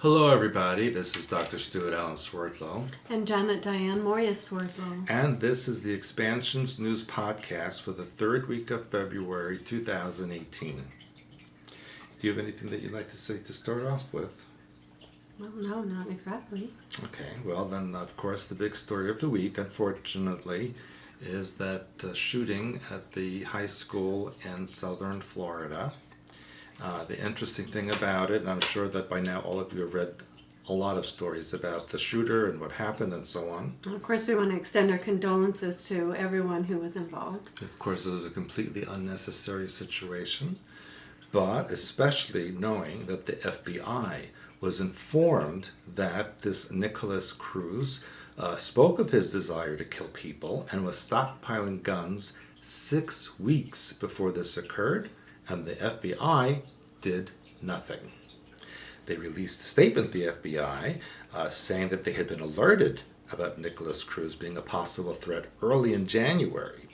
Hello, everybody. This is Dr. Stuart Allen Swerdlow. And Janet Diane Moria Swerdlow. And this is the Expansions News Podcast for the third week of February 2018. Do you have anything that you'd like to say to start off with? Well, no, not exactly. Okay, well then, of course, the big story of the week, unfortunately, is that shooting at the high school in southern Florida. The interesting thing about it, and I'm sure that by now all of you have read a lot of stories about the shooter and what happened and so on. And of course, we want to extend our condolences to everyone who was involved. Of course, it was a completely unnecessary situation, but especially knowing that the FBI was informed that this Nicholas Cruz spoke of his desire to kill people and was stockpiling guns 6 weeks before this occurred, and the FBI did nothing. They released a statement, the FBI, saying that they had been alerted about Nicholas Cruz being a possible threat early in January.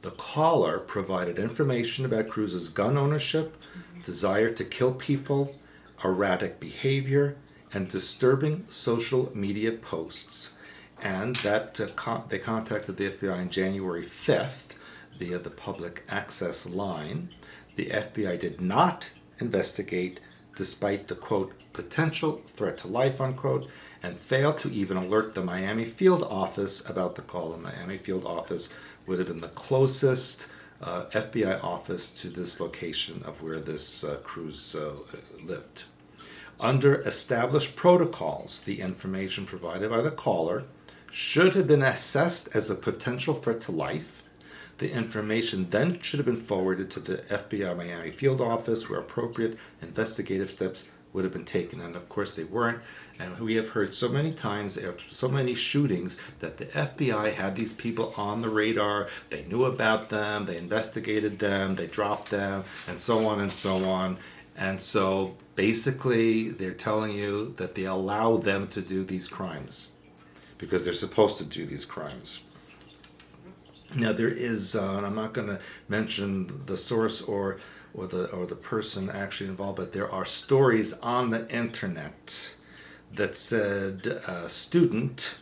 The caller provided information about Cruz's gun ownership, desire to kill people, erratic behavior, and disturbing social media posts. And that they contacted the FBI on January 5th via the public access line. The FBI did not investigate despite the, quote, potential threat to life, unquote, and failed to even alert the Miami field office about the call. The Miami field office would have been the closest FBI office to this location of where this Cruz lived. Under established protocols, the information provided by the caller should have been assessed as a potential threat to life. The information then should have been forwarded to the FBI Miami field office where appropriate investigative steps would have been taken. And of course they weren't. And we have heard so many times after so many shootings that the FBI had these people on the radar. They knew about them, they investigated them, they dropped them, and so on and so on. And so basically they're telling you that they allow them to do these crimes because they're supposed to do these crimes. Now there is, and I'm not going to mention the source or the person actually involved, but there are stories on the internet that said a student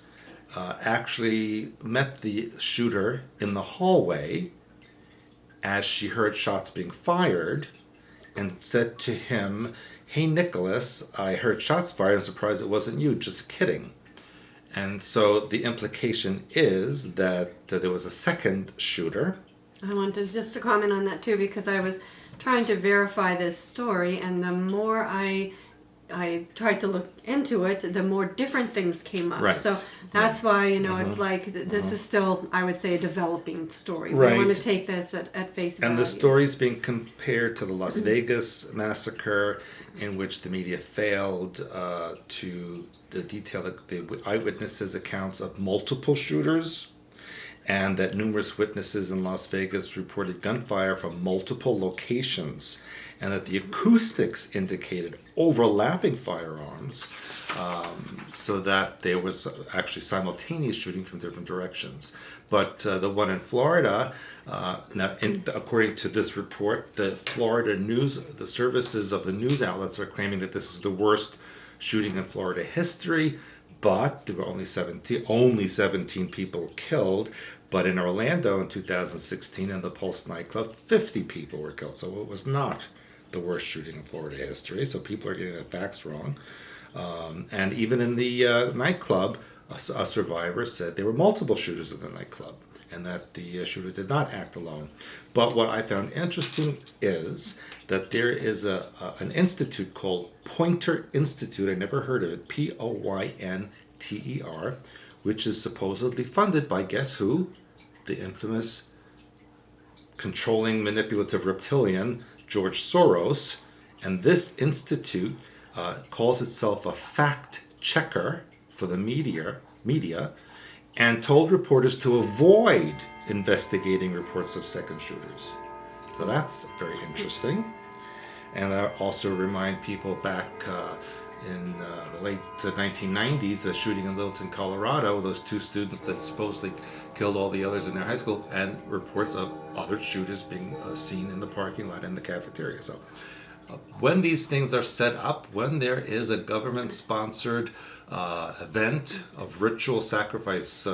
actually met the shooter in the hallway as she heard shots being fired and said to him, "Hey Nicholas, I heard shots fired. I'm surprised it wasn't you. Just kidding." And so the implication is that there was a second shooter. I wanted just to comment on that too because I was trying to verify this story, and the more I tried to look into it, the more different things came up. Right. So that's why, it's like this is still, I would say, a developing story. Right. We want to take this at face value. And the story is being compared to the Las Vegas massacre, in which the media failed to detail the eyewitnesses' accounts of multiple shooters, and that numerous witnesses in Las Vegas reported gunfire from multiple locations, and that the acoustics indicated overlapping firearms, so that there was actually simultaneous shooting from different directions. But the one in Florida, according to this report, the Florida news, the services of the news outlets are claiming that this is the worst shooting in Florida history, but there were only 17 people killed. But in Orlando in 2016, in the Pulse nightclub, 50 people were killed. So it was not the worst shooting in Florida history. So people are getting the facts wrong. And even in the nightclub, a survivor said there were multiple shooters in the nightclub and that the shooter did not act alone. But what I found interesting is that there is an institute called Poynter Institute. I never heard of it, Poynter, which is supposedly funded by, guess who? The infamous controlling manipulative reptilian George Soros. And this institute calls itself a fact checker for the media and told reporters to avoid investigating reports of second shooters. So that's very interesting. And I also remind people back in the late 1990s, the shooting in Littleton, Colorado, those two students that supposedly killed all the others in their high school, and reports of other shooters being seen in the parking lot and the cafeteria. So When these things are set up, when there is a government-sponsored event of ritual sacrifice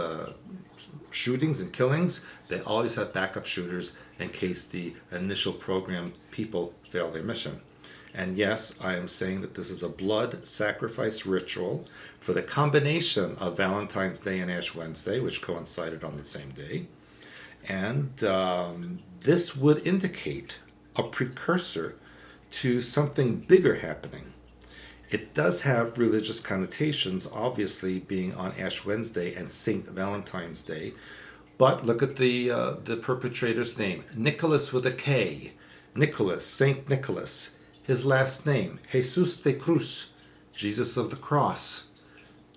shootings and killings, they always have backup shooters in case the initial program people fail their mission. And yes, I am saying that this is a blood sacrifice ritual for the combination of Valentine's Day and Ash Wednesday, which coincided on the same day. And this would indicate a precursor to something bigger happening. It does have religious connotations, obviously being on Ash Wednesday and Saint Valentine's Day. But look at the perpetrator's name, Nicholas with a K. Nicholas, Saint Nicholas. His last name, Jesus de Cruz, Jesus of the Cross.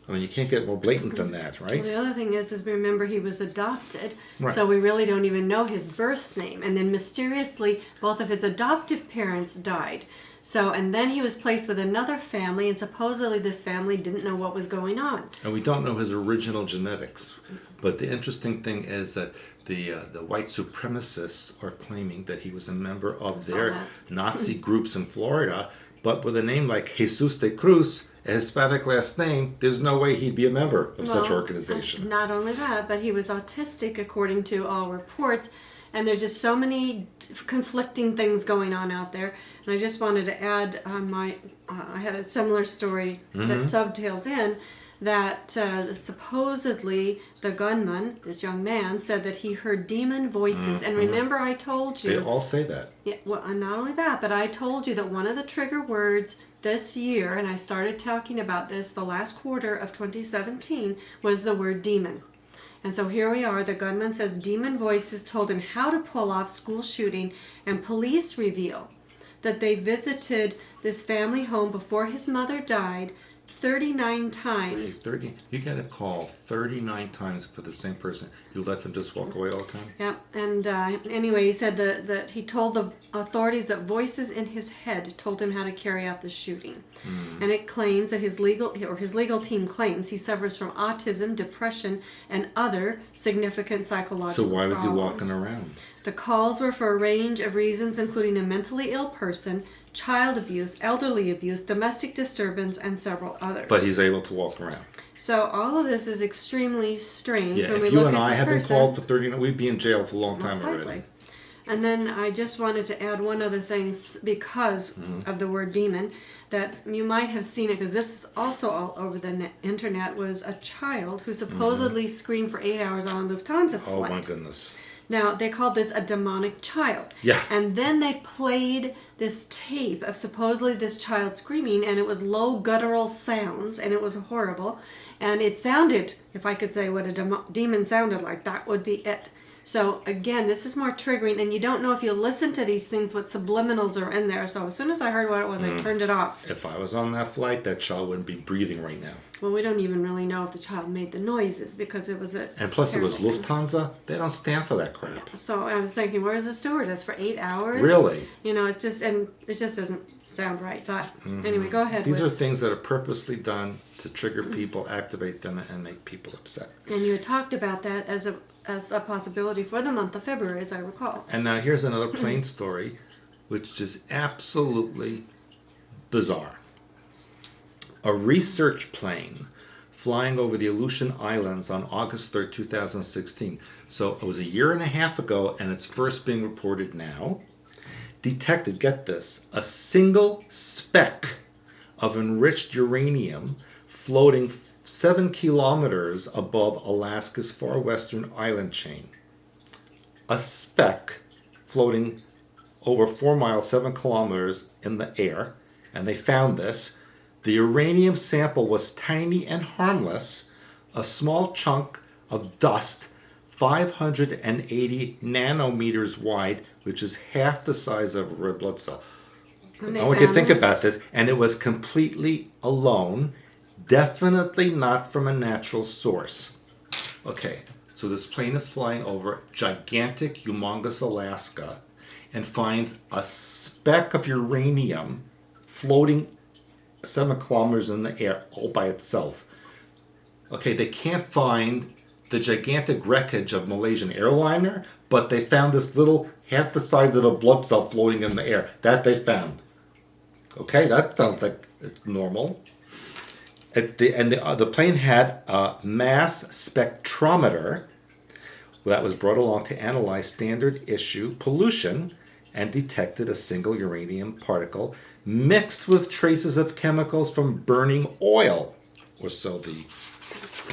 I mean, you can't get more blatant than that, right? Well, the other thing is remember he was adopted, Right. so we really don't even know his birth name. And then mysteriously, both of his adoptive parents died. So, and then he was placed with another family, and supposedly this family didn't know what was going on. And we don't know his original genetics. But the interesting thing is that the white supremacists are claiming that he was a member of their that. Nazi groups in Florida. But with a name like Jesus de Cruz, a Hispanic last name, there's no way he'd be a member of such organization. Not only that, but he was autistic according to all reports. And there's just so many conflicting things going on out there. And I just wanted to add I had a similar story that dovetails in that supposedly the gunman, this young man, said that he heard demon voices. And remember I told you... They all say that. Yeah, well, and not only that, but I told you that one of the trigger words this year, and I started talking about this the last quarter of 2017, was the word demon. And so here we are. The gunman says demon voices told him how to pull off school shooting, and police reveal that they visited this family home before his mother died 39 times. 30, you get a call 39 times for the same person. You let them just walk away all the time? Yeah, and anyway, he said that he told the authorities that voices in his head told him how to carry out the shooting. And it claims that his legal team claims he suffers from autism, depression, and other significant psychological So why was he problems. walking around? The calls were for a range of reasons, including a mentally ill person, child abuse, elderly abuse, domestic disturbance, and several others. But he's able to walk around. So all of this is extremely strange. Yeah, when we if you look and at I the had been person. called for 30, we'd be in jail for a long time Most already. likely. And then I just wanted to add one other thing because of the word demon, that you might have seen it, because this is also all over the internet, was a child who supposedly screamed for 8 hours on a Lufthansa flight. Oh my goodness. Now, they called this a demonic child. Yeah. And then they played this tape of supposedly this child screaming, and it was low guttural sounds, and it was horrible. And it sounded, if I could say what a demon sounded like, that would be it. So again, this is more triggering, and you don't know if you listen to these things what subliminals are in there. So as soon as I heard what it was, I turned it off. If I was on that flight, that child wouldn't be breathing right now. Well, we don't even really know if the child made the noises because it was a... And plus it was terrible thing. Lufthansa. They don't stand for that crap. So I was thinking, where's the stewardess for 8 hours? Really? You know, it's just, and it just doesn't sound right. But anyway, go ahead. These are with, things that are purposely done to trigger people, activate them, and make people upset. and you had talked about that as a possibility for the month of February, as I recall. And now here's another plane story, which is absolutely bizarre. A research plane flying over the Aleutian Islands on August 3rd, 2016. So it was a year and a half ago, and it's first being reported now. Detected, get this, a single speck of enriched uranium floating 7 kilometers above Alaska's far western island chain. A speck floating over 4 miles, 7 kilometers in the air, and they found this. The uranium sample was tiny and harmless, a small chunk of dust 580 nanometers wide, which is half the size of a red blood cell. And they I want you to found think this? about this, and it was completely alone, definitely not from a natural source. Okay, so this plane is flying over gigantic, humongous Alaska and finds a speck of uranium floating 7 kilometers in the air all by itself. Okay, they can't find the gigantic wreckage of Malaysian airliner, but they found this little, half the size of a blood cell floating in the air. That they found. Okay, that sounds like it's normal. The plane had a mass spectrometer that was brought along to analyze standard issue pollution and detected a single uranium particle mixed with traces of chemicals from burning oil, or so the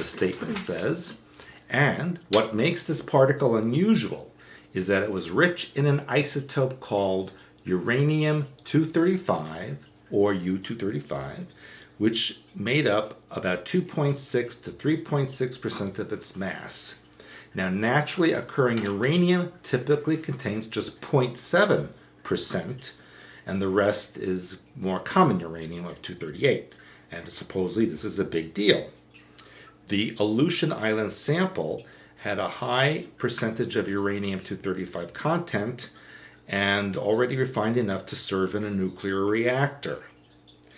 statement says. And what makes this particle unusual is that it was rich in an isotope called uranium 235 or U-235, which made up about 2.6 to 3.6% of its mass. Now, naturally occurring uranium typically contains just 0.7%, and the rest is more common uranium of 238. And supposedly this is a big deal. The Aleutian Island sample had a high percentage of uranium 235 content and already refined enough to serve in a nuclear reactor.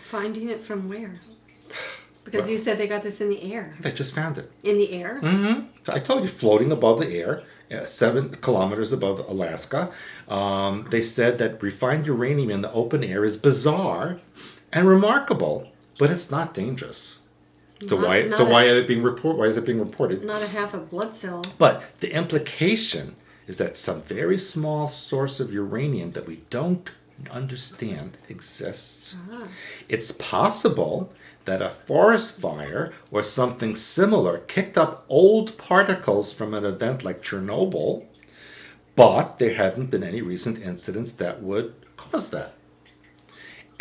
Finding it from where? Because you said they got this in the air. They just found it. In the air? Mm-hmm. I told you, floating above the air, 7 kilometers above Alaska. They said that refined uranium in the open air is bizarre and remarkable, but it's not dangerous. Why is it being reported? Not a half a blood cell. But the implication is that some very small source of uranium that we don't understand exists. It's possible that a forest fire or something similar kicked up old particles from an event like Chernobyl, but there haven't been any recent incidents that would cause that.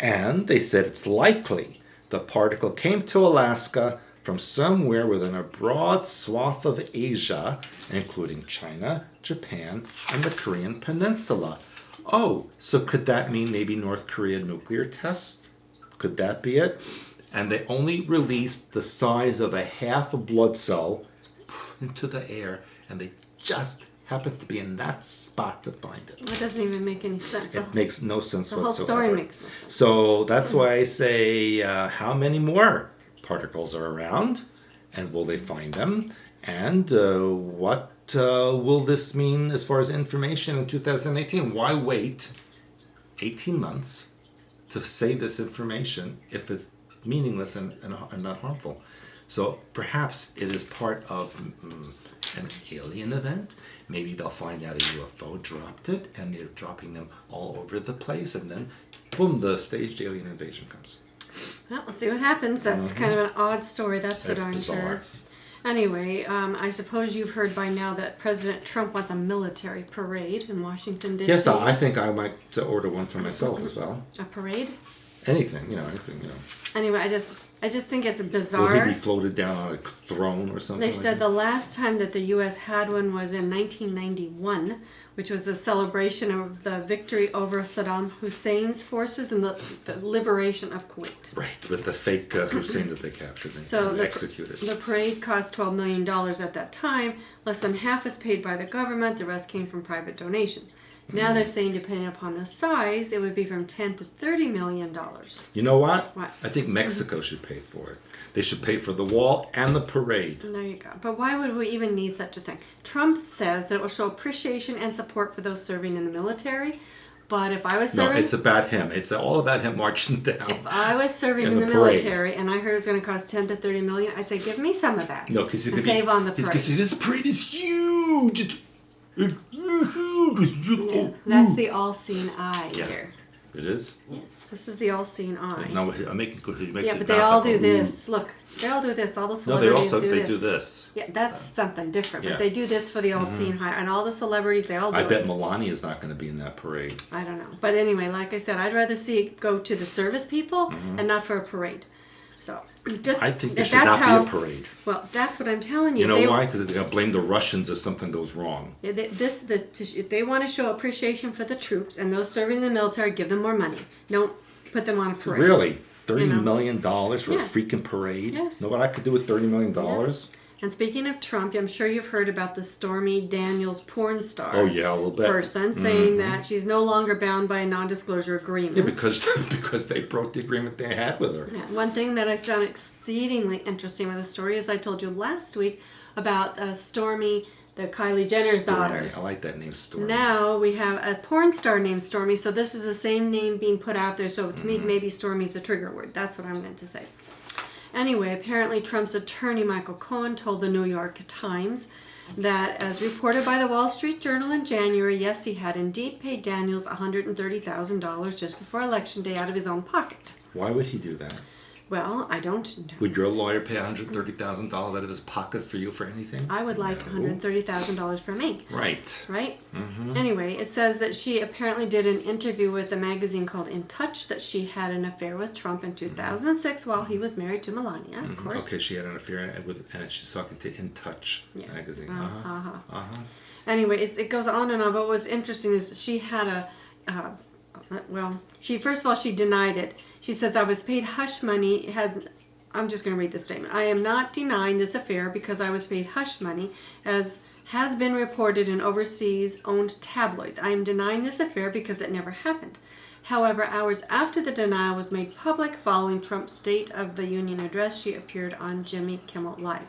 And they said it's likely the particle came to Alaska from somewhere within a broad swath of Asia, including China, Japan, and the Korean Peninsula. Oh, so could that mean maybe North Korea nuclear test? Could that be it? And they only released the size of a half a blood cell into the air, and they just happened to be in that spot to find it. Well, it doesn't even make any sense. It makes no sense the whatsoever. The whole story makes no sense. So that's why I say, how many more particles are around, and will they find them? And what will this mean as far as information in 2018? Why wait 18 months to say this information if it's meaningless and not harmful? So perhaps it is part of an alien event. Maybe they'll find out a UFO dropped it, and they're dropping them all over the place, and then boom, the staged alien invasion comes. Well, we'll see what happens. That's kind of an odd story, that's for darn sure. Anyway, I suppose you've heard by now that President Trump wants a military parade in Washington, D.C. Yes, I think I might order one for myself as well. A parade? Anything. Anyway, I just think it's bizarre. Will he be floated down on a throne or something? They said the last time that the U.S. had one was in 1991, which was a celebration of the victory over Saddam Hussein's forces and the liberation of Kuwait. Right, with the fake Hussein that they captured and executed. The parade cost $12 million at that time. Less than half was paid by the government. The rest came from private donations. Now they're saying, depending upon the size, it would be from $10 to $30 million. You know what? What? I think Mexico should pay for it. They should pay for the wall and the parade. There you go. But why would we even need such a thing? Trump says that it will show appreciation and support for those serving in the military. But if I was serving... No, it's about him. It's all about him marching down. If I was serving in the military and I heard it was going to cost $10 to $30 million, I'd say, give me some of that. No, because and save on the parade. This parade is huge. Yeah, that's the all-seeing eye here. It is? Yes, this is the all-seeing eye. No, I'm making yeah, but they all do this. Look, they all do this. All the celebrities do this. Yeah, that's something different. But they do this for the all-seeing eye. And all the celebrities, they all do it. I bet Melania is not going to be in that parade. I don't know. But anyway, like I said, I'd rather see it go to the service people and not for a parade. So, I think there should not be a parade. Well, that's what I'm telling you. You know why? Because they're going to blame the Russians if something goes wrong. If they want to show appreciation for the troops and those serving in the military, give them more money. Don't put them on a parade. Really? $30 million for a freaking parade? Yes. Know what I could do with $30 million? Yeah. And speaking of Trump, I'm sure you've heard about the Stormy Daniels porn star a little bit. Person saying that she's no longer bound by a non-disclosure agreement. Yeah, because they broke the agreement they had with her. Yeah. One thing that I found exceedingly interesting with the story is I told you last week about Stormy the Kylie Jenner's Stormy. daughter. I like that name, Stormy. Now we have a porn star named Stormy, so this is the same name being put out there. So to me, maybe Stormy's a trigger word. That's what I'm meant to say. Anyway, apparently Trump's attorney, Michael Cohen, told the New York Times that, as reported by the Wall Street Journal in January, yes, he had indeed paid Daniels $130,000 just before Election Day out of his own pocket. Why would he do that? Well, I don't know. Would your lawyer pay $130,000 out of his pocket for you for anything? I would like $130,000 for me. Right. Right? Anyway, it says that she apparently did an interview with a magazine called In Touch that she had an affair with Trump in 2006 while he was married to Melania, of course. Okay, she had an affair with, and she's talking to In Touch magazine. Anyway, it goes on and on, but what was interesting is she had first of all, she denied it. She says, I was paid hush money. I'm just going to read the statement. I am not denying this affair because I was paid hush money, as has been reported in overseas owned tabloids. I am denying this affair because it never happened. However, hours after the denial was made public following Trump's State of the Union address, she appeared on Jimmy Kimmel Live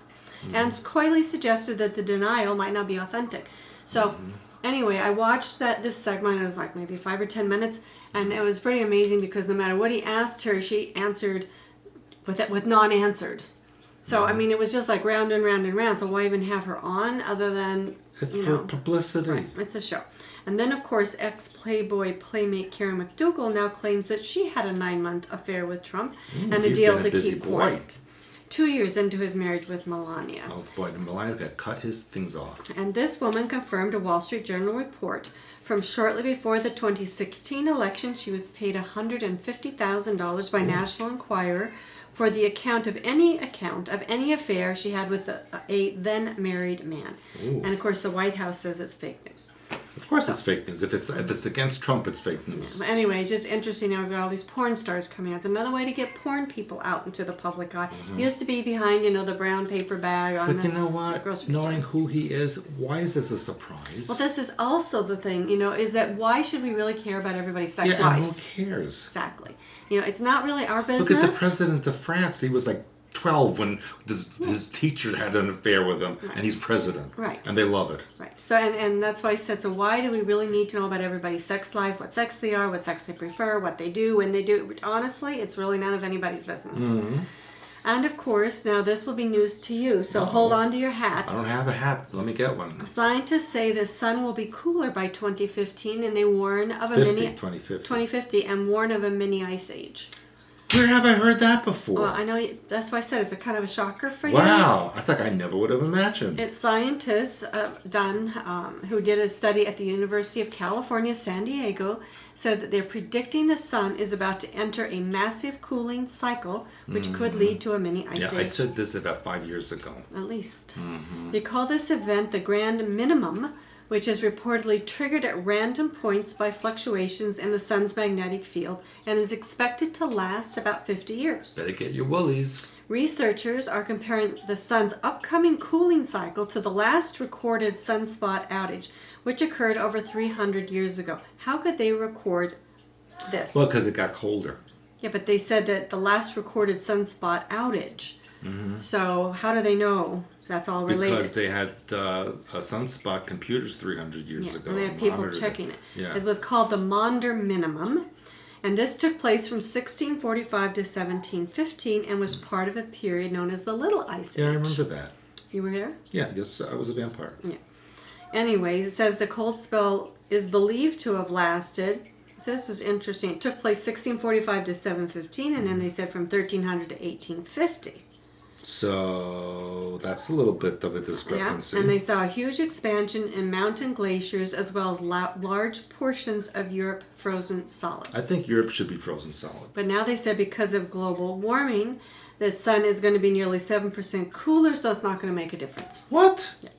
and coyly suggested that the denial might not be authentic. So anyway, I watched this segment. It was like maybe 5 or 10 minutes, and it was pretty amazing because no matter what he asked her, she answered with non-answers. So I mean, it was just like round and round and round. So why even have her on other than it's for publicity? Right, it's a show. And then, of course, ex-Playboy playmate Karen McDougal now claims that she had a 9-month affair with Trump and a deal to keep quiet. 2 years into his marriage with Melania. Oh boy, Melania got cut his things off. And this woman confirmed a Wall Street Journal report from shortly before the 2016 election. She was paid $150,000 by National Enquirer for the account of any affair she had with a then married man. Ooh. And of course, the White House says it's fake news. Of course, it's fake news. If it's against Trump, it's fake news. Anyway, it's just interesting. Now we've got all these porn stars coming out. It's another way to get porn people out into the public eye. Used to be behind, the brown paper bag on But you know what? grocery Knowing store. who he is, why is this a surprise? Well, this is also the thing, is that why should we really care about everybody's sex yeah, and lives? who cares? Exactly. It's not really our business. Look at the president of France. He was like 12 when his teacher had an affair with him, and he's president. Right. And they love it. Right. So, and that's why I said, so why do we really need to know about everybody's sex life, what sex they are, what sex they prefer, what they do, when they do? Honestly, it's really none of anybody's business. And of course, now this will be news to you, so hold on to your hat. I don't have a hat. Let me get one. Scientists say the sun will be cooler by 2015, and they warn of 2050, and warn of a mini ice age. Where have I heard that before? Well, I know that's why I said it's a kind of a shocker for you. Wow, I thought I never would have imagined. It's scientists who did a study at the University of California, San Diego, said that they're predicting the sun is about to enter a massive cooling cycle, which could lead to a mini ice age. Yeah, I said this about 5 years ago. At least. They call this event the grand minimum, which is reportedly triggered at random points by fluctuations in the sun's magnetic field and is expected to last about 50 years. Better get your woolies. Researchers are comparing the sun's upcoming cooling cycle to the last recorded sunspot outage, which occurred over 300 years ago. How could they record this? Well, because it got colder. Yeah, but they said that the last recorded sunspot outage. So how do they know that's all related? Because they had sunspot computers 300 years ago. And they had people checking it. Yeah. It was called the Maunder Minimum. And this took place from 1645 to 1715 and was part of a period known as the Little Ice Age. Yeah, I remember that. You were here? Yeah, yes, I was a vampire. Yeah. Anyway, it says the cold spell is believed to have lasted. So this was interesting. It took place 1645 to 715, and then they said from 1300 to 1850. So that's a little bit of a discrepancy. Yeah, and they saw a huge expansion in mountain glaciers as well as large portions of Europe frozen solid. I think Europe should be frozen solid. But now they said because of global warming, the sun is going to be nearly 7% cooler, so it's not going to make a difference. What? Yeah.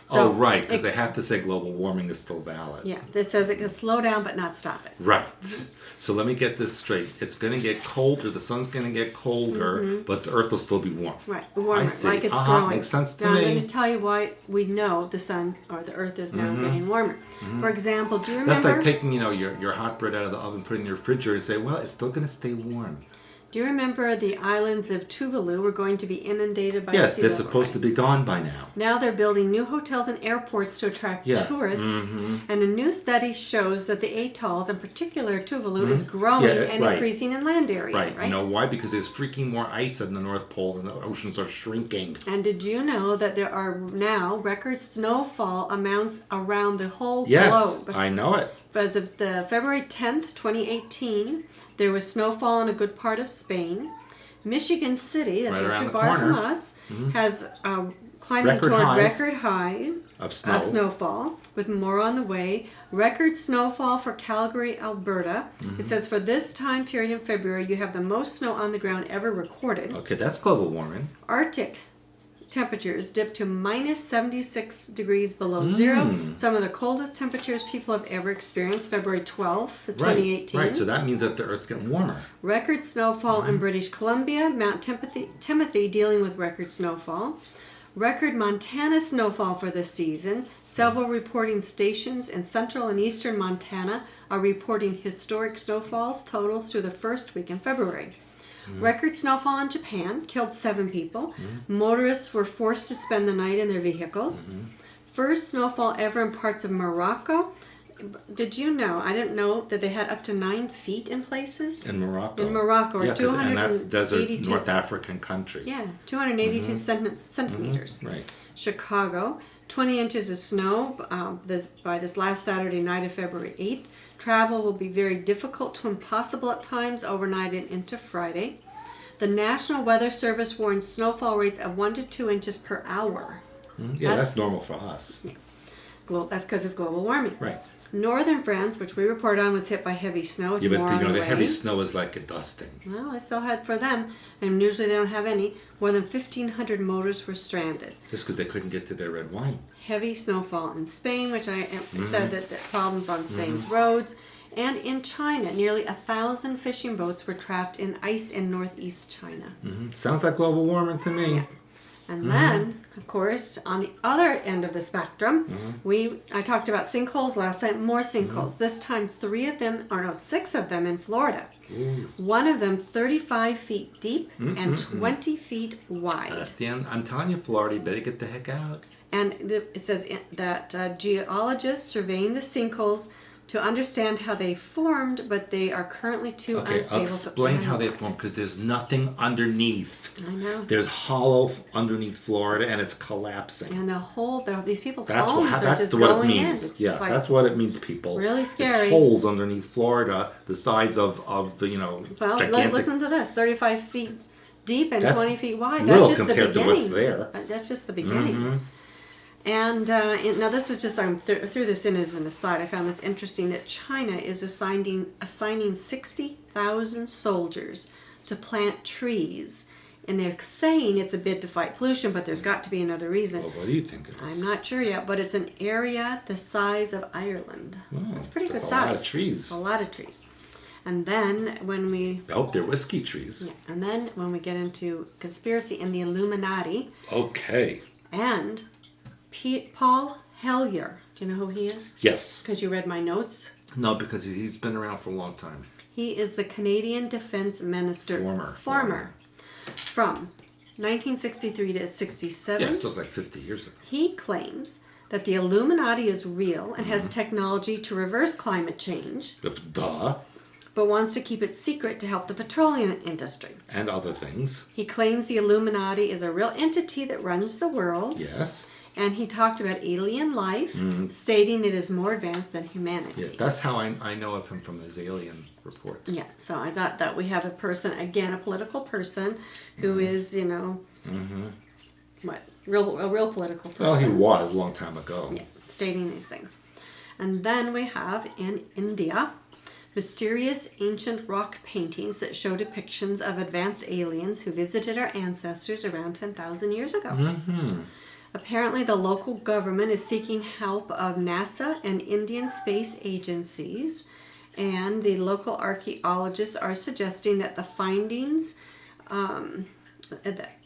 So right, because they have to say global warming is still valid. Yeah, this says it can slow down but not stop it. Right. So let me get this straight. It's going to get colder. The sun's going to get colder, but the Earth will still be warm. Right, warmer, I see. like it's growing. Makes sense to now, me. I'm going to tell you why we know the sun or the Earth is now getting warmer. For example, do you remember? That's like taking your hot bread out of the oven, putting it in your refrigerator, and say, well, it's still going to stay warm. Do you remember the islands of Tuvalu were going to be inundated by Yes, sea they're level supposed to rise? be gone by now. Now they're building new hotels and airports to attract Yeah. tourists. And a new study shows that the atolls, in particular Tuvalu, is growing Yeah, and right. increasing in land area. Right. You know why? Because there's freaking more ice in the North Pole and the oceans are shrinking. And did you know that there are now record snowfall amounts around the whole Yes, globe? I know it. As of the February 10th, 2018, there was snowfall in a good part of Spain. Michigan City, that's Right not around too the far from corner. us, has climbing Record toward highs record highs of snow. snowfall, with more on the way. Record snowfall for Calgary, Alberta. It says for this time period in February, you have the most snow on the ground ever recorded. Okay, that's global warming. Arctic temperatures dipped to minus 76 degrees below zero. Some of the coldest temperatures people have ever experienced, February 12th, 2018. Right, so that means that the Earth's getting warmer. Record snowfall in British Columbia, Mount Timothy dealing with record snowfall. Record Montana snowfall for this season. Several reporting stations in central and eastern Montana are reporting historic snowfalls totals through the first week in February. Record snowfall in Japan killed 7 people. Motorists were forced to spend the night in their vehicles. First snowfall ever in parts of Morocco. Did you know? I didn't know that they had up to 9 feet in places. In Morocco. In Morocco, or Yeah, and that's desert 282 North African country. Yeah, 282 centimeters. Right. Chicago, 20 inches of snow by this last Saturday night of February 8th. Travel will be very difficult to impossible at times overnight and into Friday. The National Weather Service warns snowfall rates of 1 to 2 inches per hour. Yeah, that's normal for us. That's because it's global warming. Right. Northern France, which we reported on, was hit by heavy snow. With Yeah, more but on the way. heavy snow is like a dusting. Well, I still had for them, and usually they don't have any. More than 1,500 motors were stranded. Just because they couldn't get to their red wine. Heavy snowfall in Spain, which I said that the problems on Spain's roads. And in China, nearly 1,000 fishing boats were trapped in ice in northeast China. Sounds like global warming to me. And then, of course, on the other end of the spectrum, I talked about sinkholes last night, more sinkholes. This time 6 of them in Florida. One of them 35 feet deep and 20 feet wide. I'm telling you, Florida, you better get the heck out. And it says that geologists surveying the sinkholes to understand how they formed, but they are currently too unstable. Explain to how they analyze. form, because there's nothing underneath. I know. There's hollow underneath Florida, and it's collapsing. And these people's That's homes what, are that's just what it going in. means. It's Yeah, like, that's what it means, people. really scary. There's holes underneath Florida, the size of the well, gigantic. listen to this: 35 feet deep and That's 20 feet wide. little That's just the compared to beginning. what's there. That's just the beginning. And now this was just I threw this in as an aside. I found this interesting that China is assigning 60,000 soldiers to plant trees, and they're saying it's a bid to fight pollution, but there's got to be another reason. Well, what do you think it is? I'm not sure yet, but it's an area the size of Ireland. It's pretty good that's size. a lot of trees. It's a lot of trees. And then when we I hope they're whiskey trees. and then when we get into conspiracy and the Illuminati Okay. and Paul Hellyer. Do you know who he is? Yes. Because you read my notes. No, because he's been around for a long time. He is the Canadian Defense Minister. Former. From 1963 to 67. Yeah, so it's like 50 years ago. He claims that the Illuminati is real and has technology to reverse climate change, Duh. but wants to keep it secret to help the petroleum industry. And other things. He claims the Illuminati is a real entity that runs the world. Yes. And he talked about alien life, stating it is more advanced than humanity. Yeah, that's how I know of him, from his alien reports. Yeah, so I thought that we have a person, again, a political person, who is, a real political person. Well, he was a long time ago. Yeah, stating these things. And then we have in India, mysterious ancient rock paintings that show depictions of advanced aliens who visited our ancestors around 10,000 years ago. Apparently, the local government is seeking help of NASA and Indian space agencies, and the local archaeologists are suggesting that the findings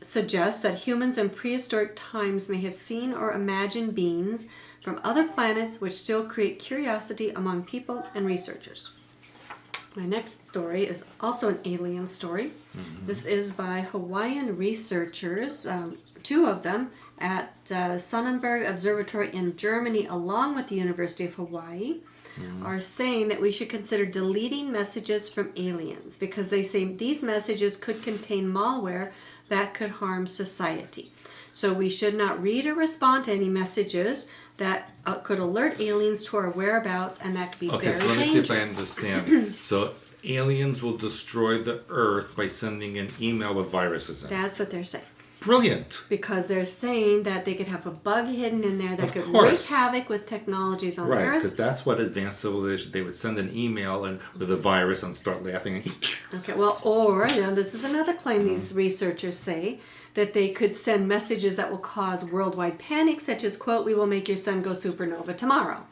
suggest that humans in prehistoric times may have seen or imagined beings from other planets, which still create curiosity among people and researchers. My next story is also an alien story. This is by Hawaiian researchers, two of them, at Sonnenberg Observatory in Germany, along with the University of Hawaii, are saying that we should consider deleting messages from aliens because they say these messages could contain malware that could harm society. So we should not read or respond to any messages that could alert aliens to our whereabouts, and that could be Okay, very so let me dangerous. see if I understand. So aliens will destroy the Earth by sending an email with viruses in it. That's what they're saying. Brilliant. Because they're saying that they could have a bug hidden in there that Of could course. wreak havoc with technologies on Right, Earth. because that's what advanced civilization, they would send an email and with a virus and start laughing. Okay, well, or, this is another claim these researchers say, that they could send messages that will cause worldwide panic, such as, quote, "We will make your sun go supernova tomorrow."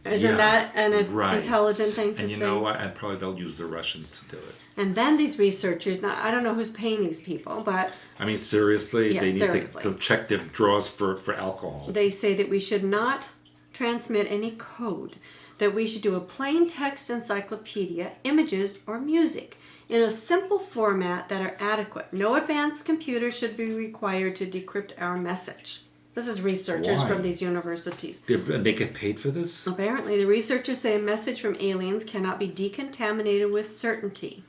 Isn't Yeah, that an right. intelligent thing to and say? you know what? And probably they'll use the Russians to do it. And then these researchers, now I don't know who's paying these people, but I mean, seriously, Yeah, they need seriously. to check their drawers for alcohol. they say that we should not transmit any code, that we should do a plain text encyclopedia, images, or music in a simple format that are adequate. No advanced computer should be required to decrypt our message. This is researchers Why? from these universities. And they get paid for this? Apparently, the researchers say a message from aliens cannot be decontaminated with certainty.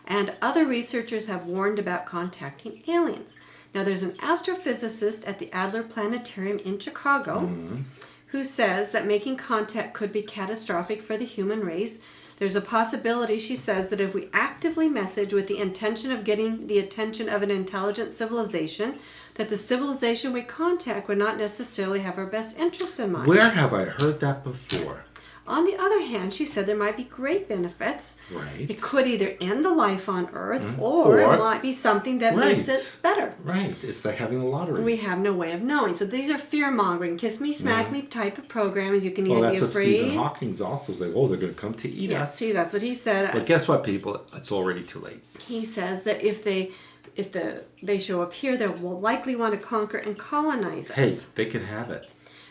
And other researchers have warned about contacting aliens. Now, there's an astrophysicist at the Adler Planetarium in Chicago who says that making contact could be catastrophic for the human race. There's a possibility, she says, that if we actively message with the intention of getting the attention of an intelligent civilization, that the civilization we contact would not necessarily have our best interests in mind. Where have I heard that before? On the other hand, she said there might be great benefits. Right. It could either end the life on Earth, or it might be something that makes Right. it better. Right. It's like having the lottery. We have no way of knowing. So these are fear-mongering, kiss me, smack me type of programs. You can Well, either that's be what afraid. Stephen Hawking's also is like, oh, they're going to come to eat Yeah, us. see, that's what he said. But guess what, people? It's already too late. He says that if they show up here, they will likely want to conquer and colonize us. Hey, they can have it.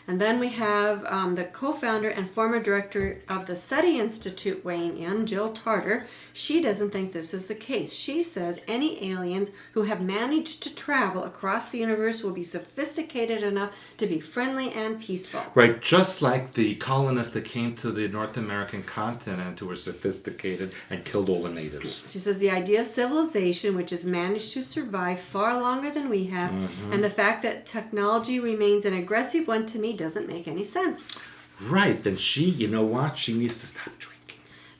And then we have the co-founder and former director of the SETI Institute weighing in, Jill Tarter. She doesn't think this is the case. She says any aliens who have managed to travel across the universe will be sophisticated enough to be friendly and peaceful. Right, just like the colonists that came to the North American continent who were sophisticated and killed all the natives. She says the idea of civilization, which has managed to survive far longer than we have, and the fact that technology remains an aggressive one, to me doesn't make any sense. Right, then you know what? She needs to stop drinking.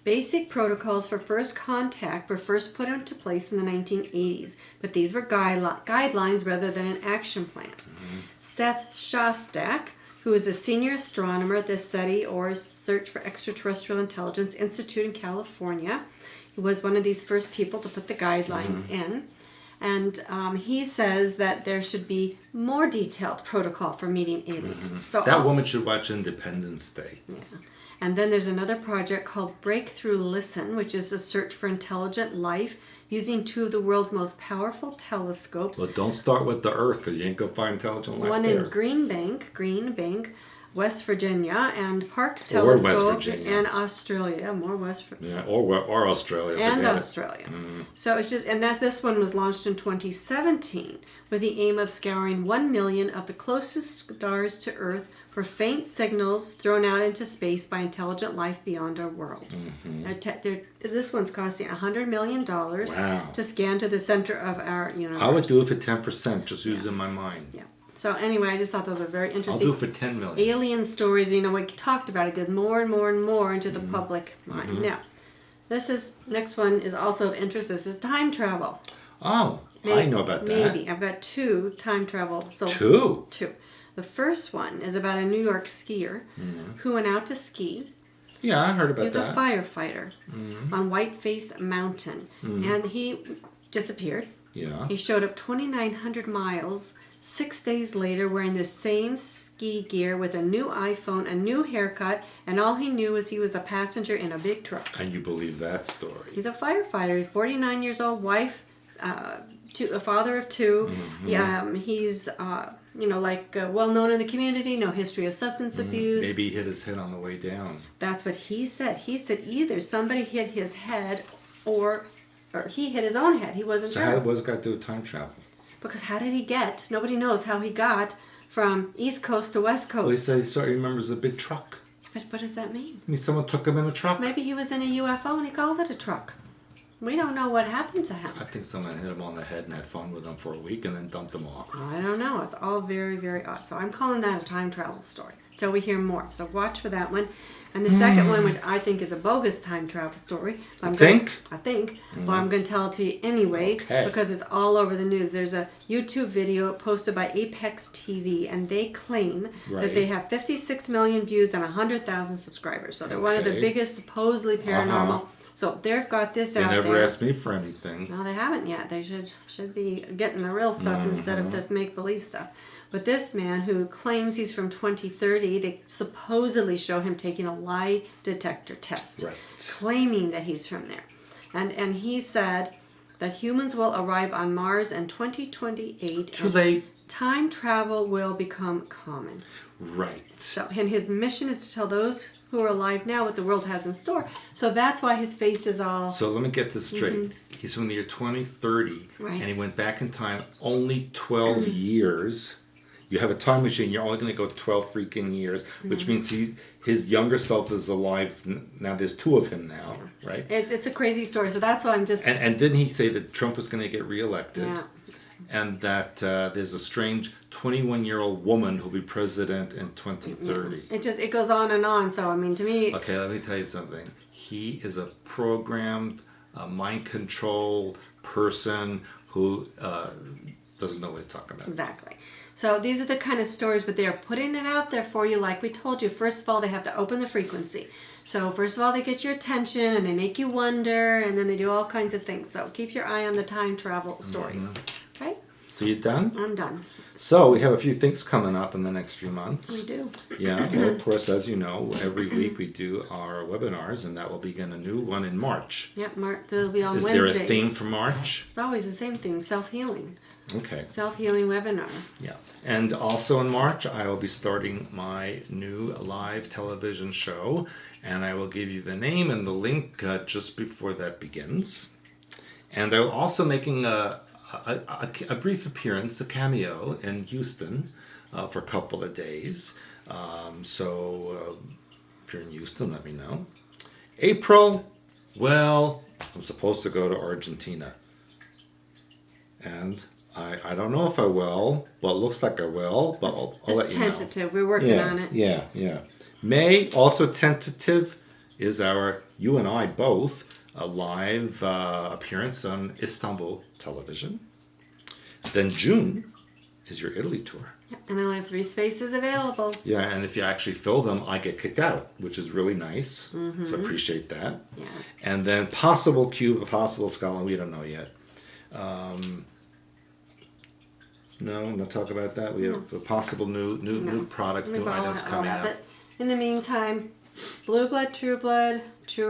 Basic protocols for first contact were first put into place in the 1980s, but these were guidelines rather than an action plan. Seth Shostak, who is a senior astronomer at the SETI, or Search for Extraterrestrial Intelligence Institute in California, he was one of these first people to put the guidelines in. And he says that there should be more detailed protocol for meeting aliens. So That woman should watch Independence Day. yeah. And then there's another project called Breakthrough Listen, which is a search for intelligent life using two of the world's most powerful telescopes. Well, don't start with the Earth because you ain't going to find intelligent life One there. in Green Bank, West Virginia, and Parkes Or West Telescope Virginia. in Australia. More West Yeah, or Australia. and forget it. Australia. So it's just, and this one was launched in 2017 with the aim of scouring 1 million of the closest stars to Earth for faint signals thrown out into space by intelligent life beyond our world. This one's costing $100 million Wow. to scan to the center of our universe. I would do it for 10%, just using my mind. Yeah. So anyway, I just thought those were very I'll interesting. do it for 10 million. Alien stories, we talked about it, get more and more and more into the public mind. Now, next one is also of interest. This is time travel. Oh, I know about that. Maybe. I've got two time travel. So Two? Two. The first one is about a New York skier who went out to ski. Yeah, I heard He about was that. a firefighter on Whiteface Mountain. And he disappeared. Yeah. He showed up 2,900 miles 6 days later wearing the same ski gear with a new iPhone, a new haircut, and all he knew was he was a passenger in a big truck. And you believe that story. He's a firefighter. He's 49 years old, wife, a father of two. Yeah, he's well known in the community. No history of substance abuse. Maybe he hit his head on the way down. That's what he said. He said either somebody hit his head, or he hit his own head. He wasn't So sure. how was got to do with time travel? Because how did he get? Nobody knows how he got from East Coast to West Coast. Well, he said he remembers a big truck. But what does that mean? I mean, someone took him in a truck. Maybe he was in a UFO and he called it a truck. We don't know what happened to him. I think someone hit him on the head and had fun with him for a week and then dumped him off. I don't know. It's all very, very odd. So I'm calling that a time travel story till we hear more. So watch for that one. And the second one, which I think is a bogus time travel story. I think? Well, I'm going to tell it to you anyway because it's all over the news. There's a YouTube video posted by Apex TV, and they claim that they have 56 million views and 100,000 subscribers. So they're one of the biggest supposedly paranormal. So they've got this out there. They never asked me for anything. No, they haven't yet. They should be getting the real stuff instead of this make-believe stuff. But this man who claims he's from 2030, they supposedly show him taking a lie detector test, claiming that he's from there. And he said that humans will arrive on Mars in 2028. Too late. Time travel will become common. Right. So, and his mission is to tell those who are alive now what the world has in store. So that's why his face is all... So let me get this straight. He's from the year 2030, and he went back in time only 12 years. You have a time machine, you're only going to go 12 freaking years, which means his younger self is alive. Now there's two of him now, right? It's a crazy story, so that's why I'm just... And didn't he say that Trump was going to get reelected? Yeah. And that there's a strange 21-year-old woman who'll be president in 2030. It goes on and on, so I mean, to me... Okay, let me tell you something. He is a programmed, mind-controlled person who doesn't know what he's talking about. Exactly. So these are the kind of stories, but they're putting it out there for you. Like we told you, first of all, they have to open the frequency. So first of all, they get your attention and they make you wonder, and then they do all kinds of things. So keep your eye on the time travel stories. Okay? So you done? I'm done. So we have a few things coming up in the next few months. We do. Yeah, well, of course, as you know, every week we do our webinars, and that will begin a new one in March. Yep, March. They'll be on Is Wednesdays. there a theme for March? It's always the same thing, self-healing. Okay. Self-healing webinar. Yeah. And also in March, I will be starting my new live television show, and I will give you the name and the link just before that begins. And I'm also making a brief appearance, a cameo in Houston for a couple of days. So if you're in Houston, let me know. April, well, I'm supposed to go to Argentina. And I don't know if I will. Well, it looks like I will, but I'll let you know. It's tentative. We're working on it. Yeah. May, also tentative, is you and I both, a live appearance on Istanbul television. Then June is your Italy tour. Yep, and I only have 3 spaces available. Yeah, and if you actually fill them, I get kicked out, which is really nice. So I appreciate that. Yeah. And then possible Cuba, possible Scotland, we don't know yet. No, not talk about that. We have a possible new products, new items coming up. But in the meantime, Blue Blood, True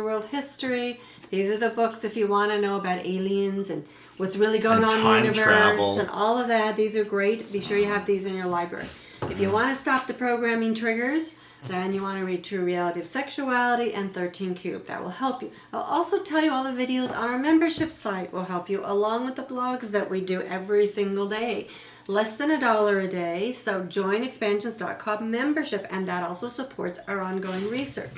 World History. These are the books if you want to know about aliens and what's really going on in the universe travel. and all of that. These are great. Be sure you have these in your library. If you want to stop the programming triggers, then you want to read True Reality of Sexuality and 13 Cube. That will help you. I'll also tell you all the videos on our membership site will help you, along with the blogs that we do every single day. Less than $1 a day. So join expansions.com membership, and that also supports our ongoing research.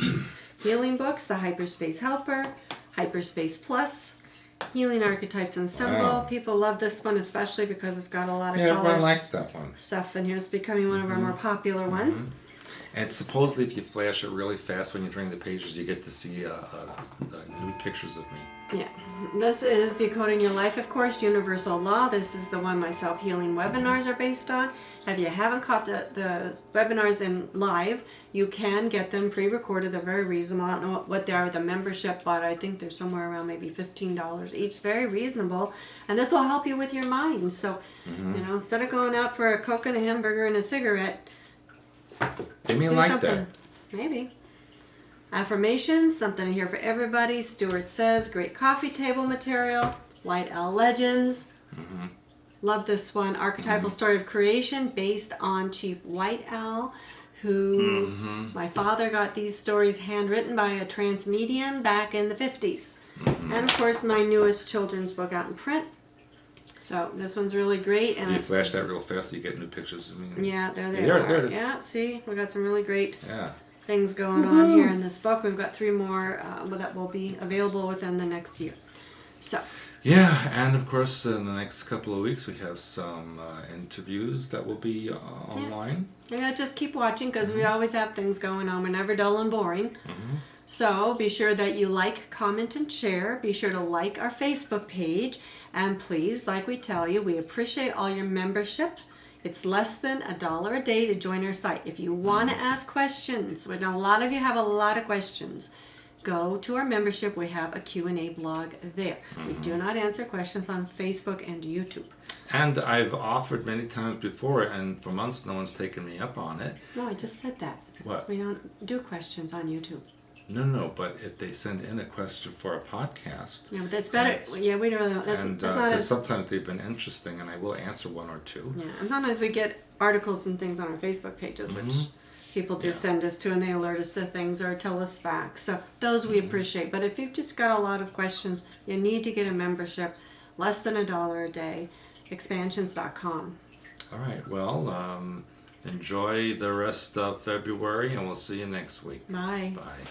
Healing books, The Hyperspace Helper, Hyperspace Plus, Healing Archetypes and Symbol. Wow. People love this one, especially because it's got a lot of Yeah, everyone colors. likes that one. Stuff in here. It's becoming one of our more popular ones. And supposedly if you flash it really fast when you're turning the pages, you get to see new pictures of me. Yeah. This is Decoding Your Life, of course, Universal Law. This is the one my self-healing webinars are based on. If you haven't caught the webinars in live, you can get them pre-recorded. They're very reasonable. I don't know what they are, the membership, but I think they're somewhere around maybe $15 each. Very reasonable. And this will help you with your mind. So, instead of going out for a Coke and a hamburger and a cigarette, They may do like something. that. Maybe. Affirmations, something here for everybody. Stuart says, great coffee table material. White Owl Legends. Love this one. Archetypal Story of Creation, based on Chief White Owl, who my father got these stories handwritten by a trance medium back in the 50s. And of course, my newest children's book out in print. So this one's really great. And If you flash that real fast, you get new pictures of me. yeah, there they There are. it is. Yeah, see, we got some really great Yeah. things going on here in this book. We've got 3 more that will be available within the next year. So, Yeah, and of course, in the next couple of weeks, we have some interviews that will be online. yeah, just keep watching because we always have things going on. We're never dull and boring. So be sure that you like, comment, and share. Be sure to like our Facebook page. And please, like we tell you, we appreciate all your membership. It's less than $1 a day to join our site. If you want to ask questions, we know a lot of you have a lot of questions, go to our membership. We have a Q&A blog there. We do not answer questions on Facebook and YouTube. And I've offered many times before, and for months no one's taken me up on it. No, I just said that. What? We don't do questions on YouTube. No, but if they send in a question for a podcast, Yeah, but that's better. That's- Yeah, we don't really. That's not because as. sometimes they've been interesting, and I will answer one or two. Yeah, and sometimes we get articles and things on our Facebook pages, which people do send us to, and they alert us to things or tell us facts. So those we appreciate. But if you've just got a lot of questions, you need to get a membership, less than $1 a day, expansions.com. All right, well, enjoy the rest of February, and we'll see you next week. Bye. Bye.